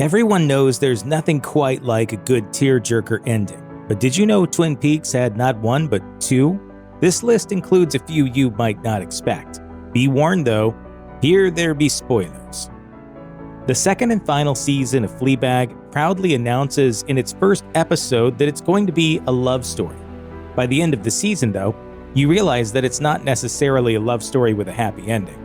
Everyone knows there's nothing quite like a good tearjerker ending, but did you know Twin Peaks had not one but two? This list includes a few you might not expect. Be warned though, here there be spoilers. The second and final season of Fleabag proudly announces in its first episode that it's going to be a love story. By the end of the season though, you realize that it's not necessarily a love story with a happy ending.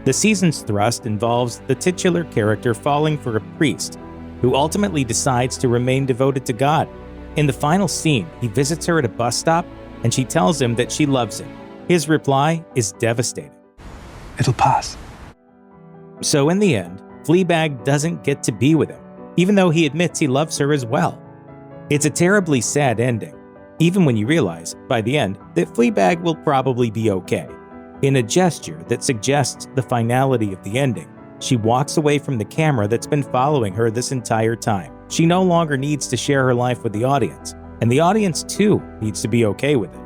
The season's thrust involves the titular character falling for a priest, who ultimately decides to remain devoted to God. In the final scene, he visits her at a bus stop, and she tells him that she loves him. His reply is devastating. It'll pass. So in the end, Fleabag doesn't get to be with him, even though he admits he loves her as well. It's a terribly sad ending, even when you realize, by the end, that Fleabag will probably be okay. In a gesture that suggests the finality of the ending, she walks away from the camera that's been following her this entire time. She no longer needs to share her life with the audience, and the audience too needs to be okay with it.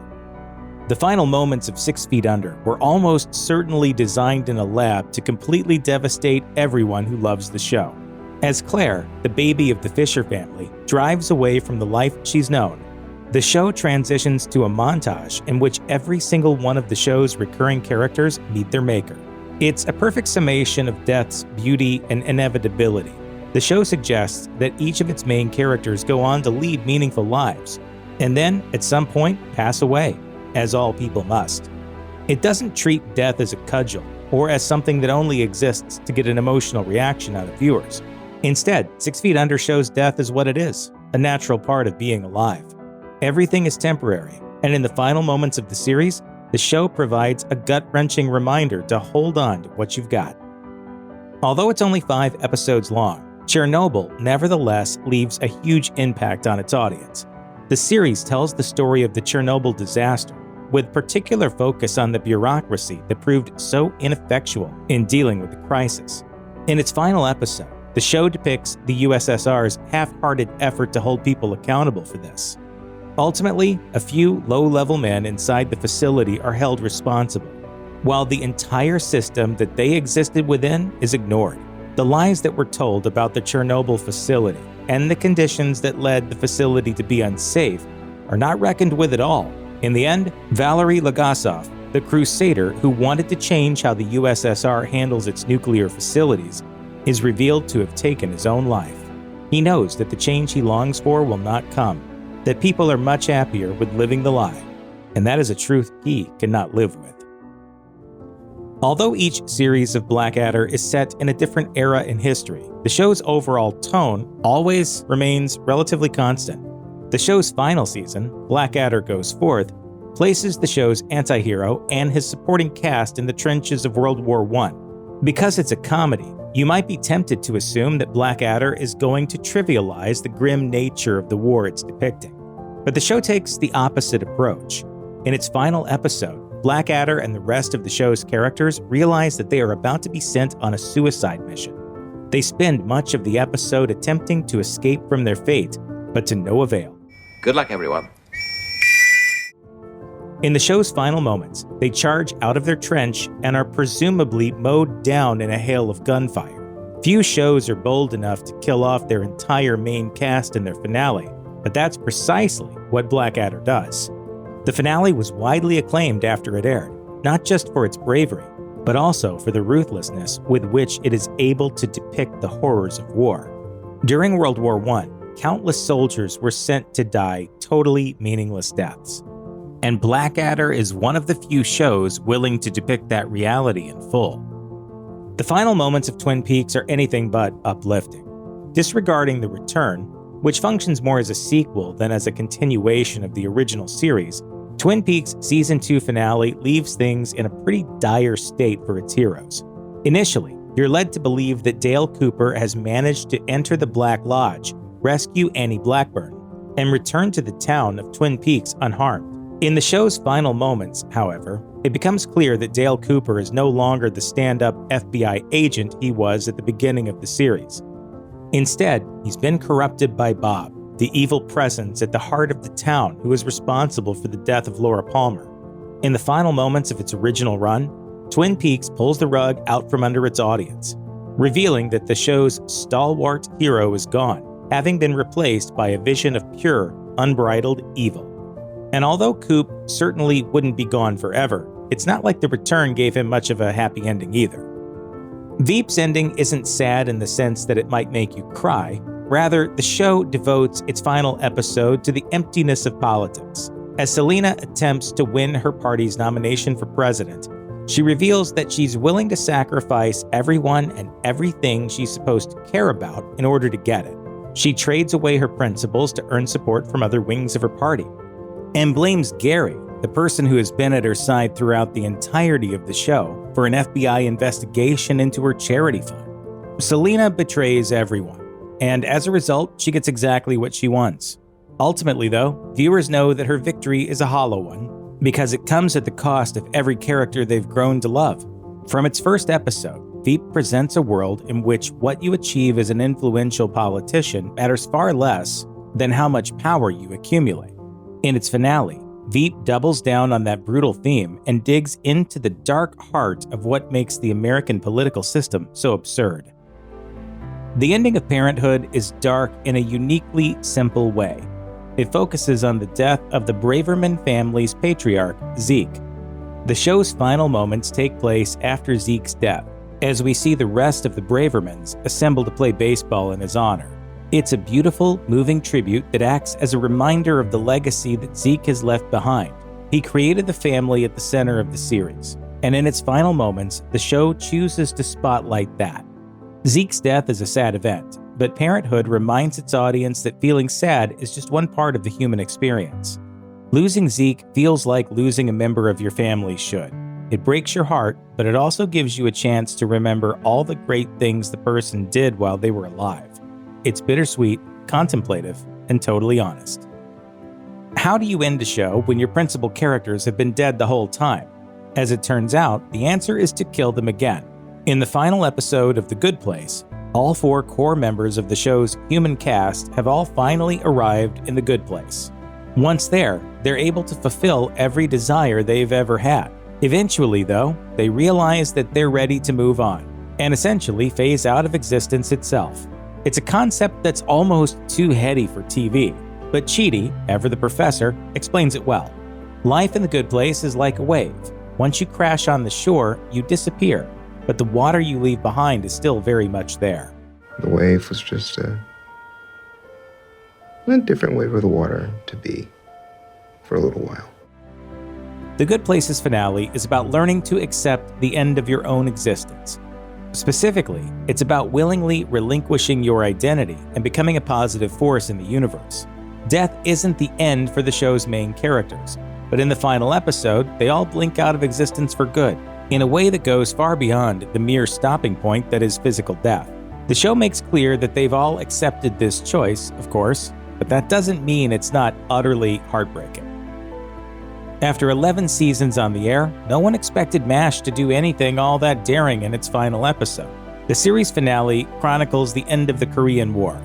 The final moments of 6 Feet Under were almost certainly designed in a lab to completely devastate everyone who loves the show. As Claire, the baby of the Fisher family, drives away from the life she's known, the show transitions to a montage in which every single one of the show's recurring characters meet their maker. It's a perfect summation of death's beauty and inevitability. The show suggests that each of its main characters go on to lead meaningful lives, and then, at some point, pass away, as all people must. It doesn't treat death as a cudgel, or as something that only exists to get an emotional reaction out of viewers. Instead, 6 Feet Under shows death as what it is, a natural part of being alive. Everything is temporary, and in the final moments of the series, the show provides a gut-wrenching reminder to hold on to what you've got. Although it's only 5 episodes long, Chernobyl nevertheless leaves a huge impact on its audience. The series tells the story of the Chernobyl disaster, with particular focus on the bureaucracy that proved so ineffectual in dealing with the crisis. In its final episode, the show depicts the USSR's half-hearted effort to hold people accountable for this. Ultimately, a few low-level men inside the facility are held responsible, while the entire system that they existed within is ignored. The lies that were told about the Chernobyl facility and the conditions that led the facility to be unsafe are not reckoned with at all. In the end, Valery Legasov, the crusader who wanted to change how the USSR handles its nuclear facilities, is revealed to have taken his own life. He knows that the change he longs for will not come, that people are much happier with living the lie, and that is a truth he cannot live with. Although each series of Blackadder is set in a different era in history, the show's overall tone always remains relatively constant. The show's final season, Blackadder Goes Forth, places the show's anti-hero and his supporting cast in the trenches of World War I. Because it's a comedy, you might be tempted to assume that Blackadder is going to trivialize the grim nature of the war it's depicting. But the show takes the opposite approach. In its final episode, Blackadder and the rest of the show's characters realize that they are about to be sent on a suicide mission. They spend much of the episode attempting to escape from their fate, but to no avail. Good luck, everyone. In the show's final moments, they charge out of their trench and are presumably mowed down in a hail of gunfire. Few shows are bold enough to kill off their entire main cast in their finale, but that's precisely what Blackadder does. The finale was widely acclaimed after it aired, not just for its bravery, but also for the ruthlessness with which it is able to depict the horrors of war. During World War I, countless soldiers were sent to die totally meaningless deaths. And Blackadder is one of the few shows willing to depict that reality in full. The final moments of Twin Peaks are anything but uplifting. Disregarding The Return, which functions more as a sequel than as a continuation of the original series, Twin Peaks Season 2 finale leaves things in a pretty dire state for its heroes. Initially, you're led to believe that Dale Cooper has managed to enter the Black Lodge, rescue Annie Blackburn, and return to the town of Twin Peaks unharmed. In the show's final moments, however, it becomes clear that Dale Cooper is no longer the stand-up FBI agent he was at the beginning of the series. Instead, he's been corrupted by Bob, the evil presence at the heart of the town who is responsible for the death of Laura Palmer. In the final moments of its original run, Twin Peaks pulls the rug out from under its audience. revealing that the show's stalwart hero is gone, having been replaced by a vision of pure, unbridled evil. And although Coop certainly wouldn't be gone forever, it's not like the return gave him much of a happy ending either. Veep's ending isn't sad in the sense that it might make you cry. Rather, the show devotes its final episode to the emptiness of politics. As Selena attempts to win her party's nomination for president, she reveals that she's willing to sacrifice everyone and everything she's supposed to care about in order to get it. She trades away her principles to earn support from other wings of her party, and blames Gary, the person who has been at her side throughout the entirety of the show, for an FBI investigation into her charity fund. Selena betrays everyone, and as a result, she gets exactly what she wants. Ultimately, though, viewers know that her victory is a hollow one, because it comes at the cost of every character they've grown to love. From its first episode, Veep presents a world in which what you achieve as an influential politician matters far less than how much power you accumulate. In its finale, Veep doubles down on that brutal theme and digs into the dark heart of what makes the American political system so absurd. The ending of Parenthood is dark in a uniquely simple way. It focuses on the death of the Braverman family's patriarch, Zeke. The show's final moments take place after Zeke's death, as we see the rest of the Bravermans assemble to play baseball in his honor. It's a beautiful, moving tribute that acts as a reminder of the legacy that Zeke has left behind. He created the family at the center of the series, and in its final moments, the show chooses to spotlight that. Zeke's death is a sad event, but Parenthood reminds its audience that feeling sad is just one part of the human experience. Losing Zeke feels like losing a member of your family should. It breaks your heart, but it also gives you a chance to remember all the great things the person did while they were alive. It's bittersweet, contemplative, and totally honest. How do you end a show when your principal characters have been dead the whole time? As it turns out, the answer is to kill them again. In the final episode of The Good Place, all 4 core members of the show's human cast have all finally arrived in the good place. Once there, they're able to fulfill every desire they've ever had. Eventually, though, they realize that they're ready to move on, and essentially phase out of existence itself. It's a concept that's almost too heady for TV, but Chidi, ever the professor, explains it well. Life in the good place is like a wave. Once you crash on the shore, you disappear, but the water you leave behind is still very much there. The wave was just a different way for the water to be for a little while. The Good Place's finale is about learning to accept the end of your own existence. Specifically, it's about willingly relinquishing your identity and becoming a positive force in the universe. Death isn't the end for the show's main characters, but in the final episode, they all blink out of existence for good, in a way that goes far beyond the mere stopping point that is physical death. The show makes clear that they've all accepted this choice, of course, but that doesn't mean it's not utterly heartbreaking. After 11 seasons on the air, no one expected MASH to do anything all that daring in its final episode. The series finale chronicles the end of the Korean War,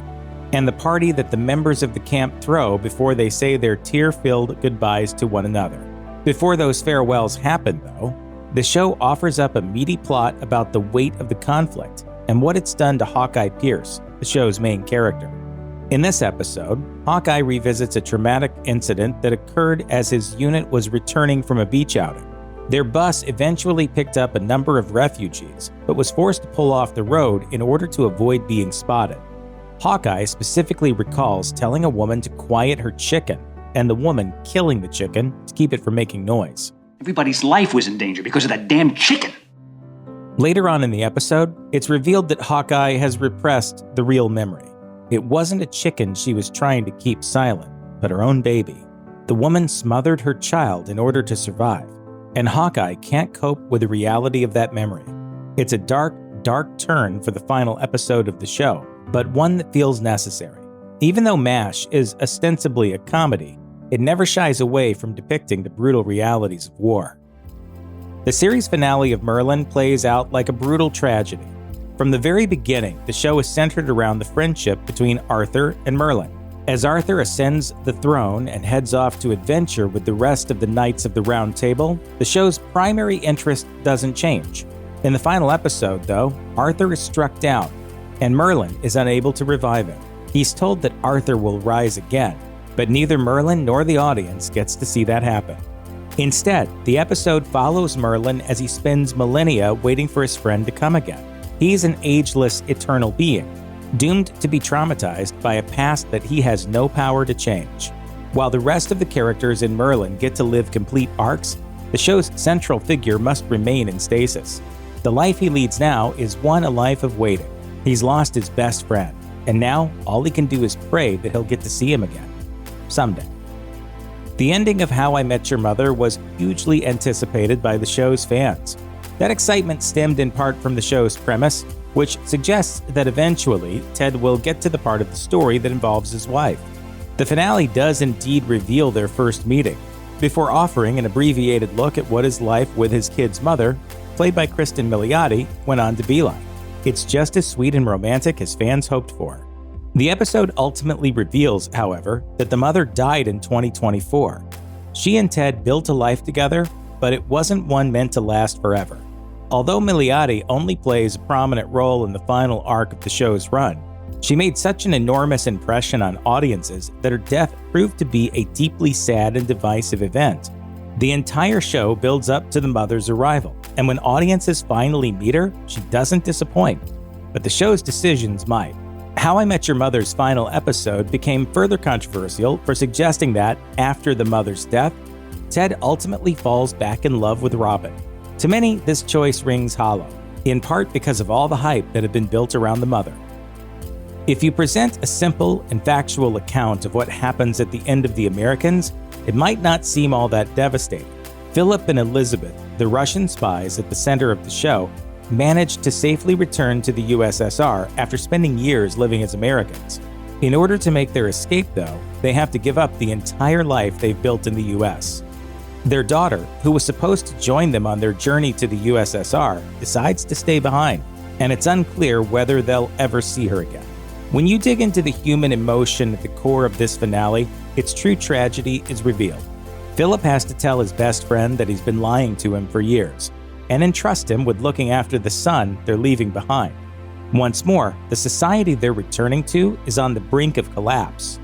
and the party that the members of the camp throw before they say their tear-filled goodbyes to one another. Before those farewells happen, though, the show offers up a meaty plot about the weight of the conflict and what it's done to Hawkeye Pierce, the show's main character. In this episode, Hawkeye revisits a traumatic incident that occurred as his unit was returning from a beach outing. Their bus eventually picked up a number of refugees, but was forced to pull off the road in order to avoid being spotted. Hawkeye specifically recalls telling a woman to quiet her chicken, and the woman killing the chicken to keep it from making noise. Everybody's life was in danger because of that damn chicken. Later on in the episode, it's revealed that Hawkeye has repressed the real memory. It wasn't a chicken she was trying to keep silent, but her own baby. The woman smothered her child in order to survive, and Hawkeye can't cope with the reality of that memory. It's a dark, dark turn for the final episode of the show, but one that feels necessary. Even though MASH is ostensibly a comedy, it never shies away from depicting the brutal realities of war. The series finale of Merlin plays out like a brutal tragedy. From the very beginning, the show is centered around the friendship between Arthur and Merlin. As Arthur ascends the throne and heads off to adventure with the rest of the Knights of the Round Table, the show's primary interest doesn't change. In the final episode, though, Arthur is struck down, and Merlin is unable to revive him. He's told that Arthur will rise again, but neither Merlin nor the audience gets to see that happen. Instead, the episode follows Merlin as he spends millennia waiting for his friend to come again. He's an ageless, eternal being, doomed to be traumatized by a past that he has no power to change. While the rest of the characters in Merlin get to live complete arcs, the show's central figure must remain in stasis. The life he leads now is a life of waiting. He's lost his best friend, and now all he can do is pray that he'll get to see him again. Someday. The ending of How I Met Your Mother was hugely anticipated by the show's fans. That excitement stemmed in part from the show's premise, which suggests that eventually Ted will get to the part of the story that involves his wife. The finale does indeed reveal their first meeting, before offering an abbreviated look at what his life with his kid's mother, played by Kristen Milioti, went on to be like. It's just as sweet and romantic as fans hoped for. The episode ultimately reveals, however, that the mother died in 2024. She and Ted built a life together, but it wasn't one meant to last forever. Although Milioti only plays a prominent role in the final arc of the show's run, she made such an enormous impression on audiences that her death proved to be a deeply sad and divisive event. The entire show builds up to the mother's arrival, and when audiences finally meet her, she doesn't disappoint. But the show's decisions might. How I Met Your Mother's final episode became further controversial for suggesting that, after the mother's death, Ted ultimately falls back in love with Robin. To many, this choice rings hollow, in part because of all the hype that had been built around the mother. If you present a simple and factual account of what happens at the end of The Americans, it might not seem all that devastating. Philip and Elizabeth, the Russian spies at the center of the show, managed to safely return to the USSR after spending years living as Americans. In order to make their escape, though, they have to give up the entire life they've built in the US. Their daughter, who was supposed to join them on their journey to the USSR, decides to stay behind, and it's unclear whether they'll ever see her again. When you dig into the human emotion at the core of this finale, its true tragedy is revealed. Philip has to tell his best friend that he's been lying to him for years, and entrust him with looking after the son they're leaving behind. Once more, the society they're returning to is on the brink of collapse.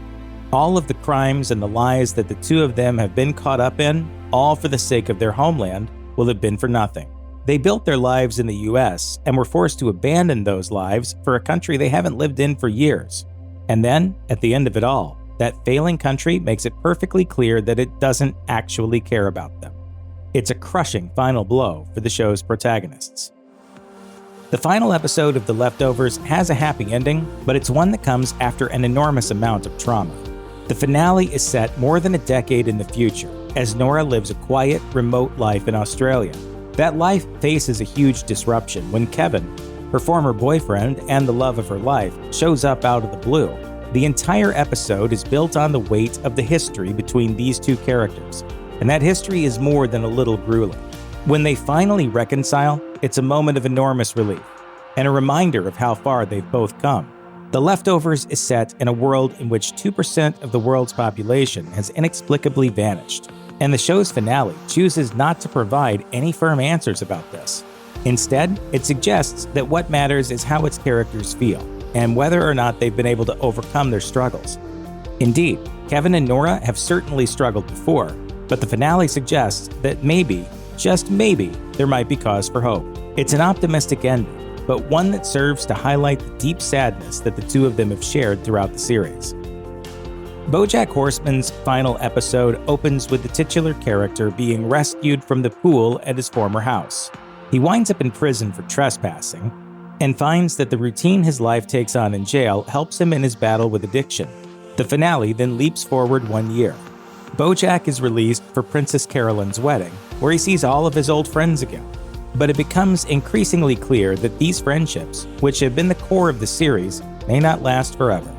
All of the crimes and the lies that the two of them have been caught up in, all for the sake of their homeland, will have been for nothing. They built their lives in the US and were forced to abandon those lives for a country they haven't lived in for years. And then, at the end of it all, that failing country makes it perfectly clear that it doesn't actually care about them. It's a crushing final blow for the show's protagonists. The final episode of The Leftovers has a happy ending, but it's one that comes after an enormous amount of trauma. The finale is set more than a decade in the future, as Nora lives a quiet, remote life in Australia. That life faces a huge disruption when Kevin, her former boyfriend and the love of her life, shows up out of the blue. The entire episode is built on the weight of the history between these two characters, and that history is more than a little grueling. When they finally reconcile, it's a moment of enormous relief, and a reminder of how far they've both come. The Leftovers is set in a world in which 2% of the world's population has inexplicably vanished, and the show's finale chooses not to provide any firm answers about this. Instead, it suggests that what matters is how its characters feel, and whether or not they've been able to overcome their struggles. Indeed, Kevin and Nora have certainly struggled before, but the finale suggests that maybe, just maybe, there might be cause for hope. It's an optimistic ending, but one that serves to highlight the deep sadness that the two of them have shared throughout the series. BoJack Horseman's final episode opens with the titular character being rescued from the pool at his former house. He winds up in prison for trespassing, and finds that the routine his life takes on in jail helps him in his battle with addiction. The finale then leaps forward 1 year. BoJack is released for Princess Carolyn's wedding, where he sees all of his old friends again. But it becomes increasingly clear that these friendships, which have been the core of the series, may not last forever.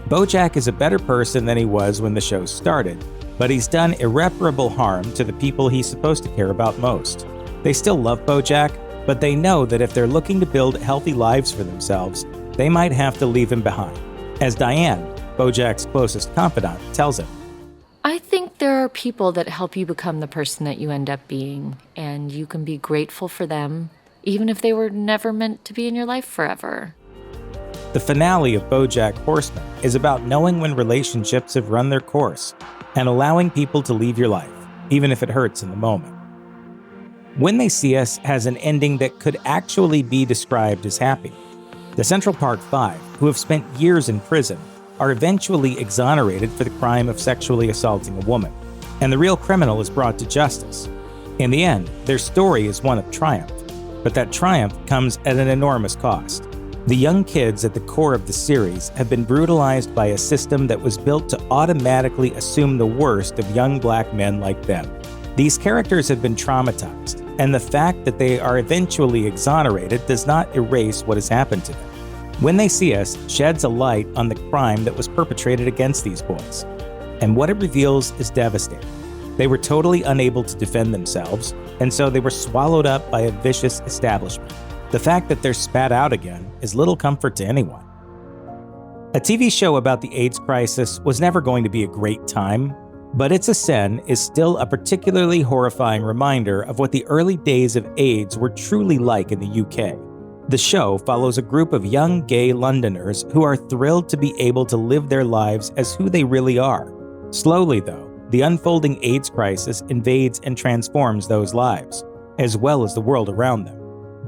BoJack is a better person than he was when the show started, but he's done irreparable harm to the people he's supposed to care about most. They still love BoJack, but they know that if they're looking to build healthy lives for themselves, they might have to leave him behind. As Diane, BoJack's closest confidant, tells him, I think there are people that help you become the person that you end up being, and you can be grateful for them even if they were never meant to be in your life forever. The finale of BoJack Horseman is about knowing when relationships have run their course and allowing people to leave your life, even if it hurts in the moment. When They See Us has an ending that could actually be described as happy. The Central Park Five, who have spent years in prison, are eventually exonerated for the crime of sexually assaulting a woman, and the real criminal is brought to justice. In the end, their story is one of triumph, but that triumph comes at an enormous cost. The young kids at the core of the series have been brutalized by a system that was built to automatically assume the worst of young black men like them. These characters have been traumatized, and the fact that they are eventually exonerated does not erase what has happened to them. When They See Us sheds a light on the crime that was perpetrated against these boys, and what it reveals is devastating. They were totally unable to defend themselves, and so they were swallowed up by a vicious establishment. The fact that they're spat out again is little comfort to anyone. A TV show about the AIDS crisis was never going to be a great time, but It's a Sin is still a particularly horrifying reminder of what the early days of AIDS were truly like in the UK. The show follows a group of young gay Londoners who are thrilled to be able to live their lives as who they really are. Slowly, though, the unfolding AIDS crisis invades and transforms those lives, as well as the world around them.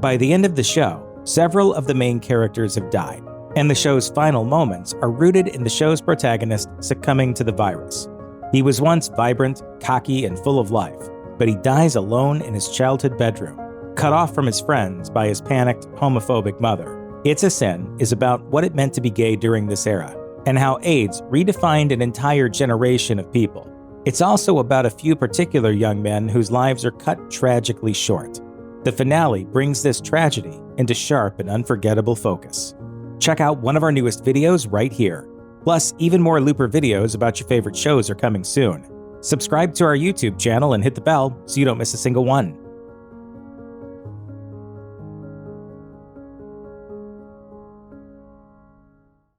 By the end of the show, several of the main characters have died, and the show's final moments are rooted in the show's protagonist succumbing to the virus. He was once vibrant, cocky, and full of life, but he dies alone in his childhood bedroom, cut off from his friends by his panicked, homophobic mother. It's a Sin is about what it meant to be gay during this era, and how AIDS redefined an entire generation of people. It's also about a few particular young men whose lives are cut tragically short. The finale brings this tragedy into sharp and unforgettable focus. Check out one of our newest videos right here. Plus, even more Looper videos about your favorite shows are coming soon. Subscribe to our YouTube channel and hit the bell so you don't miss a single one.